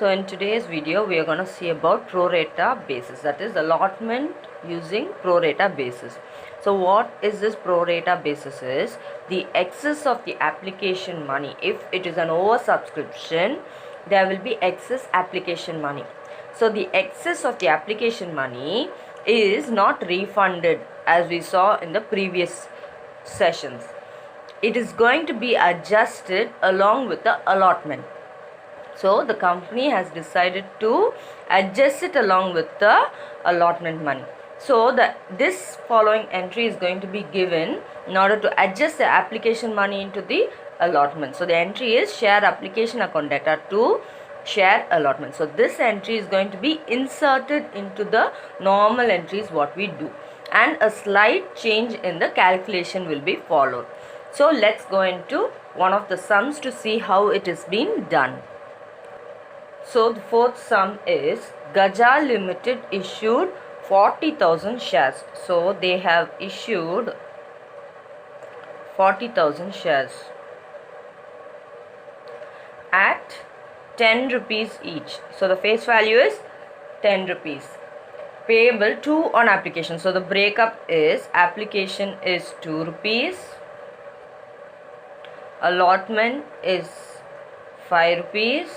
So in today's video we are going to see about pro rata basis, that is allotment using pro rata basis. So what is this pro rata basis? Is the excess of the application money. If it is an oversubscription, there will be excess application money. So the excess of the application money is not refunded as we saw in the previous sessions. It is going to be adjusted along with the allotment. So the company has decided to adjust it along with the allotment money. So this following entry is going to be given in order to adjust the application money into the allotment. So the entry is share application account data to share allotment. So this entry is going to be inserted into the normal entries what we do, and a slight change in the calculation will be followed. So let's go into one of the sums to see how it is being done. So the fourth sum is Gaja Limited issued 40,000 shares. So they have issued 40,000 shares at 10 rupees each. So the face value is 10 rupees. Payable 2 on application. So the breakup is application is 2 rupees. Allotment is 5 rupees.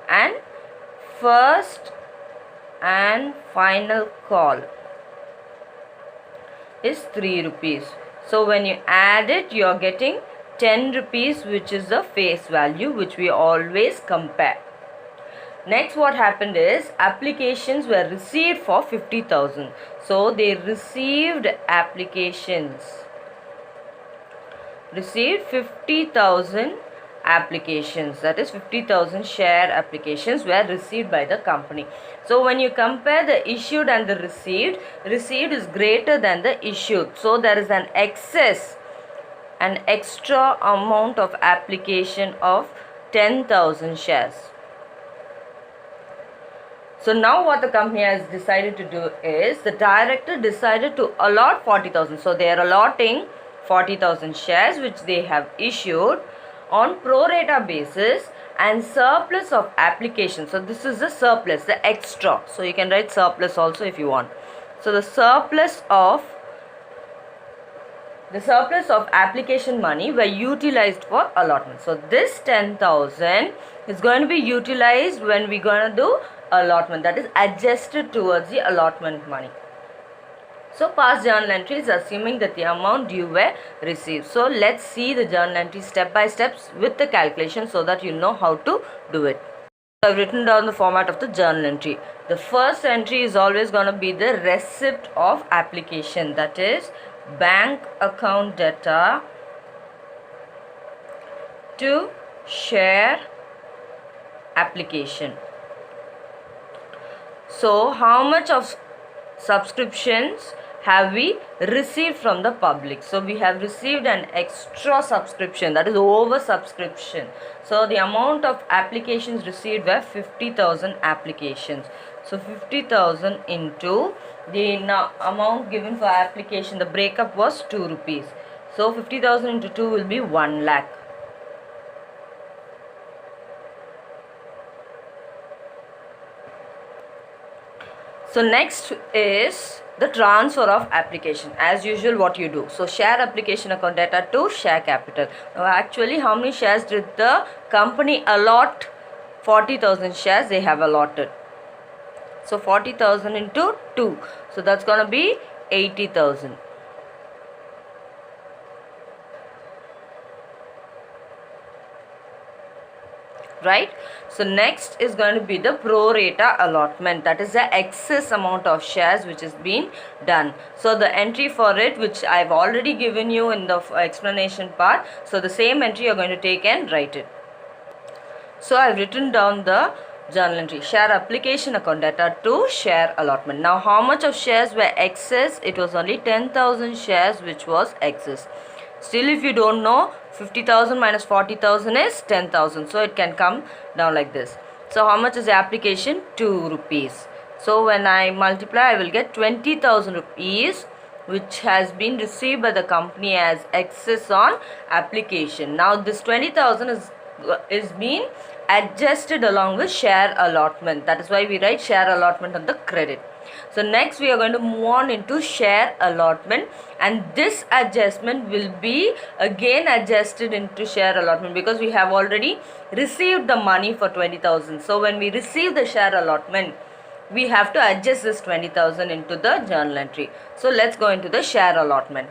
And first and final call is 3 rupees. So when you add it, you are getting 10 rupees, which is the face value which we always compare. Next, what happened is applications were received for 50,000. So they received 50,000 applications, that is 50,000 share applications were received by the company. So when you compare the issued and the received is greater than the issued. So there is an extra amount of application of 10,000 shares. So now what the company has decided to do is the director decided to allot 40,000. So they are allotting 40,000 shares which they have issued on pro rata basis and surplus of application. So this is the surplus, the extra. So you can write surplus also if you want. So the surplus of application money were utilized for allotment. So this 10,000 is going to be utilized when we going to do allotment, that is adjusted towards the allotment money. So past journal entries assuming that the amount due were received. So let's see the journal entries step by step with the calculation so that you know how to do it. So I've written down the format of the journal entry. The first entry is always going to be the receipt of application, that is bank account data to share application. So how much of subscriptions have we received from the public? So we have received an extra subscription, that is over subscription. So the amount of applications received were 50,000 applications. So 50,000 into the amount given for application, the breakup was 2 rupees. So 50,000 into 2 will be 1 lakh. So next is the transfer of application. As usual, what you do, so share application account data to share capital. Now actually how many shares did the company allot? 40,000 shares they have allotted. So 40,000 into 2, so that's going to be 80,000. Right. So next is going to be the pro rata allotment, that is the excess amount of shares which is being done. So the entry for it, which I've already given you in the explanation part, so the same entry you're going to take and write it. So I've written down the journal entry, share application account data to share allotment. Now how much of shares were excess? It was only 10,000 shares which was excess. Still, if you don't know, 50,000 minus 40,000 is 10,000. So it can come down like this. So how much is the application? 2 rupees. So when I multiply, I will get 20,000 rupees which has been received by the company as excess on application. Now this 20,000 is being adjusted along with share allotment. That is why we write share allotment on the credit. So next we are going to move on into share allotment, and this adjustment will be again adjusted into share allotment because we have already received the money for 20,000. So when we receive the share allotment, we have to adjust this 20,000 into the journal entry. So let's go into the share allotment.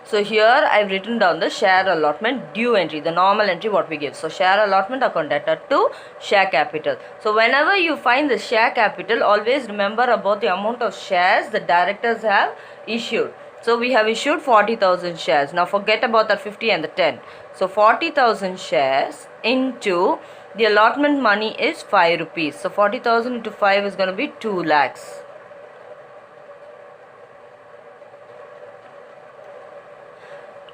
So here I have written down the share allotment due entry, the normal entry what we give. So share allotment account data to share capital. So whenever you find the share capital, always remember about the amount of shares the directors have issued. So we have issued 40,000 shares. Now forget about that 50 and the 10. So 40,000 shares into the allotment money is 5 rupees. So 40,000 into 5 is going to be 2 lakhs.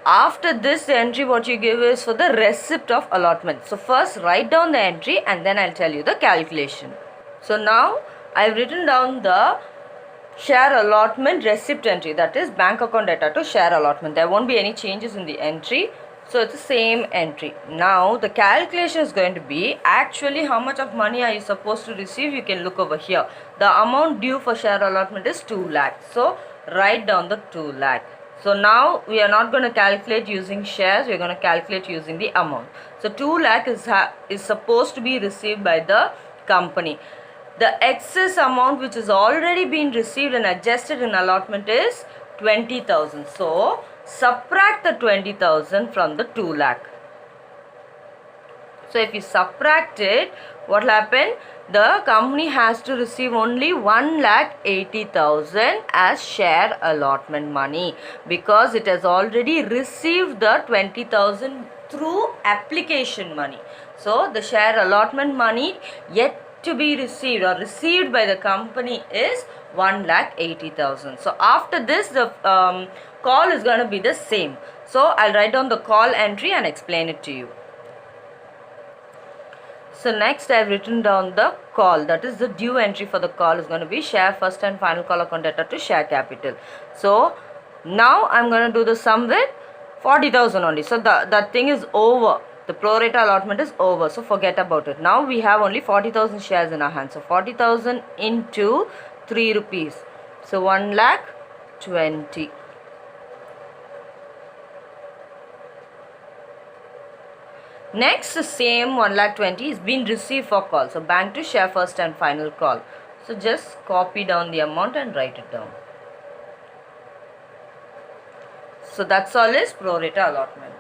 After this, the entry what you give is for the receipt of allotment. So first write down the entry and then I'll tell you the calculation. So now I've written down the share allotment receipt entry, that is bank account data to share allotment. There won't be any changes in the entry. So it's the same entry. Now the calculation is going to be actually how much of money are you supposed to receive. You can look over here. The amount due for share allotment is 2 lakhs. So write down the 2 lakh. So now we are not going to calculate using shares, we are going to calculate using the amount. So 2 lakh is supposed to be received by the company. The excess amount which has already been received and adjusted in allotment is 20,000. So subtract the 20,000 from the 2 lakh. So if you subtract it, what will happen? The company has to receive only 1,80,000 as share allotment money because it has already received the 20,000 through application money. So the share allotment money yet to be received or received by the company is 1,80,000. So after this, the call is going to be the same. So I'll write down the call entry and explain it to you. So next I have written down the call, that is the due entry for the call is going to be share first and final call account data to share capital. So now I am going to do the sum with 40,000 only. So that thing is over. The pro rata allotment is over. So forget about it. Now we have only 40,000 shares in our hands. So 40,000 into 3 rupees. So 1,20,000. Next, the same 1,20,000 is being received for call. So bank to share first and final call. So just copy down the amount and write it down. So that's all is pro rata allotment.